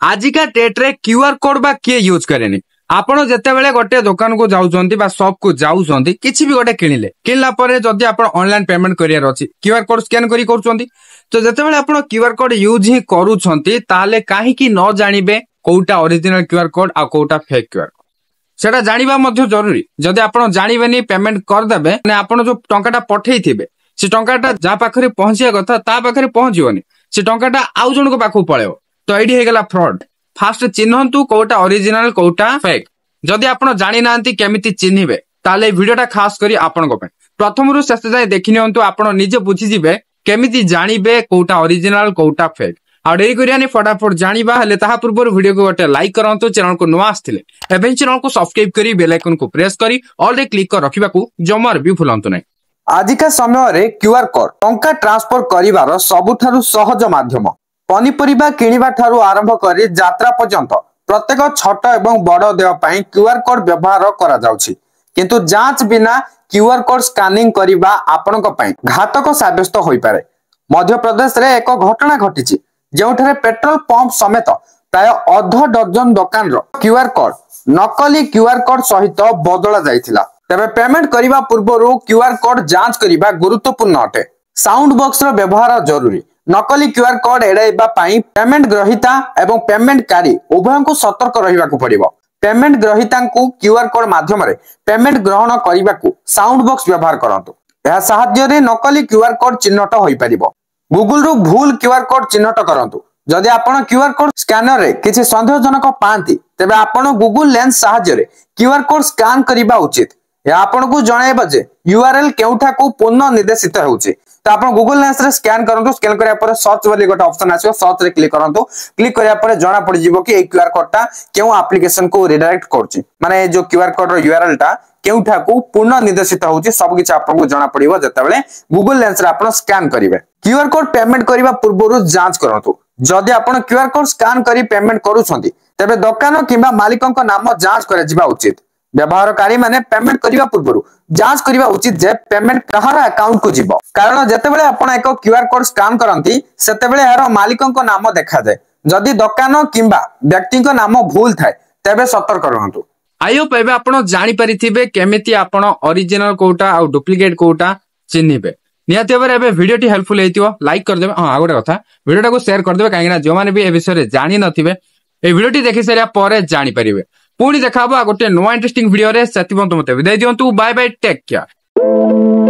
आजिका date रे QR code बा किए यूज करेनि आपण जेतेबेले गोटे दुकान को जाउछंती बा शॉप को जाउछंती किछि भी गोटे किनला परे जदी आपण ऑनलाइन पेमेंट करियर अछि क्यूआर कोड स्कैन करी करूछंती तो जेतेबेले आपण क्यूआर कोड यूज ही करूछंती ताले काहे की न जानिबे कोउटा ओरिजिनल क्यूआर कोड आ कोउटा फेक क्यूआर कोड सेटा जानिबा मध्ये जरूरी जदी आपण जानिबेनी पेमेंट कर देबे ने आपण जो टंकाटा पठेइथिबे से टंकाटा जा पाखरे पहुंचिया कथा ता पाखरे पहुंचिबोनी से टंकाटा आउ जणको पाखु पळेओ तो एडी हे गेला फ्रॉड फास्ट चिन्हंतु कोटा ओरिजिनल कोटा फेक जदि आपण जानि नांती केमिति चिन्हिबे ताले वीडियोटा खास करी आपनको पे प्रथमरु शेष जाय देखि नियंतु आपण निजे बुझि जिबे केमिति जानिबे कोटा ओरिजिनल कोटा फेक आ डेरी करियानी फटाफट जानिबा हले ताहा पूर्व वीडियो को गोटे लाइक करंतु चैनल को नुआ आस्थिले एबे चैनल को सब्सक्राइब करी बेल आइकन को प्रेस करी ऑल रे क्लिक कर रखिबा को जमार भी भूलंतु नै। आजिका समय रे क्यूआर कोड टंका ट्रांसफर करिवार सबुठारु सहज माध्यम पनीपरिबा किनिबा ठारु आरंभ करी यात्रा पर्यंत प्रत्येक छोट एवं बड़ देय पई क्यूआर कोड व्यवहार करा जाउछि किंतु जांच बिना क्यूआर कोड स्कैनिंग करिबा आपनक पई घातक साब्यस्त होई पारे। मध्य प्रदेश रे एक घटना घटिछि जेउठारे पेट्रोल पंप समेत प्राय अर्ध डजन दुकान रो क्यूआर कोड नकली क्यूआर कोड सहित बदला जाइथिला। तबे पेमेंट करिबा पूर्वरु क्यूआर कोड जांच करिबा गुरुत्वपूर्ण अटे। साउंड बॉक्स रो व्यवहार जरूरी। नकली क्यूआर कोड एडाइबा पई पेमेंट ग्रहीता एवं पेमेंट कारी उभय को सतर्क रहिबा को पड़िबो। पेमेंट ग्रहीता को क्यूआर कोड माध्यम रे पेमेंट ग्रहण करिबा को साउंड बॉक्स व्यवहार करंतु। एहा सहाय्य रे नकली क्यूआर कोड चिन्हट होई परिबो। गूगल रो भूल क्यूआर कोड चिन्हट करंतु। जदि आपण क्यूआर कोड स्कैनर रे किछि संदेहजनक पांती तबे आपण गूगल लेंस सहाय्य रे क्यूआर कोड स्कैन करिबा उचित। या आपण को जणाइबा जे यूआरएल केउठा को पुनः निर्देशित होउची तो आपण गूगल लेंस रे स्कैन करंतु। स्कैन करिया पर सर्च वाली गोटे ऑप्शन आसीबो सर्च रे क्लिक करंतु। क्लिक करिया पर जणा पड़ जिवो कि ए क्यूआर कोड टा केउ एप्लीकेशन को रिडायरेक्ट करची माने जो क्यूआर कोड रो यूआरएल टा केउठा को पुनः निर्देशित होउची सब किछ आपण को जणा पड़िबो जेतेबेले गूगल लेंस रे आपण स्कैन करिवे। क्यूआर कोड पेमेंट करिबा पूर्वरु जांच करंतु। जदि आपण क्यूआर कोड स्कैन करी पेमेंट करूछंती तबे दुकान किबा मालिकक नाम जांच करे जिबा उचित। व्यवहारकारी माने पेमेंट करिबा पूर्वरु जांच करिबा उचित जे पेमेंट कहार अकाउंट को जिवो कारण जेतेबेले आपण एक क्यूआर कोड स्कैन करंती सेतेबेले यार मालिकक नाम देखा जाय। जदि दुकान किबा व्यक्तिक नाम भूल थाए तबे सतर्क रहंतु। आई होप एबे आपण जानि परिथिबे केमिति आपण ओरिजिनल कोटा आ डुप्लीकेट कोटा चिन्हिबे। निहाती भाबरे एबे वीडियोटी हेल्पफुल हेतिबो लाइक कर देबे। हां आगोटे कथा वीडियोटा को शेयर कर देबे काहेना जो माने भी ए विषय रे जानि नथिबे ए वीडियोटी देखि सारिया परे जानि परिबे। पुणी देखाबो गोटे नुआ इंटरेस्टिंग वीडियो रे सेति बंतु मते विदाय दियंतु। Bye bye take care.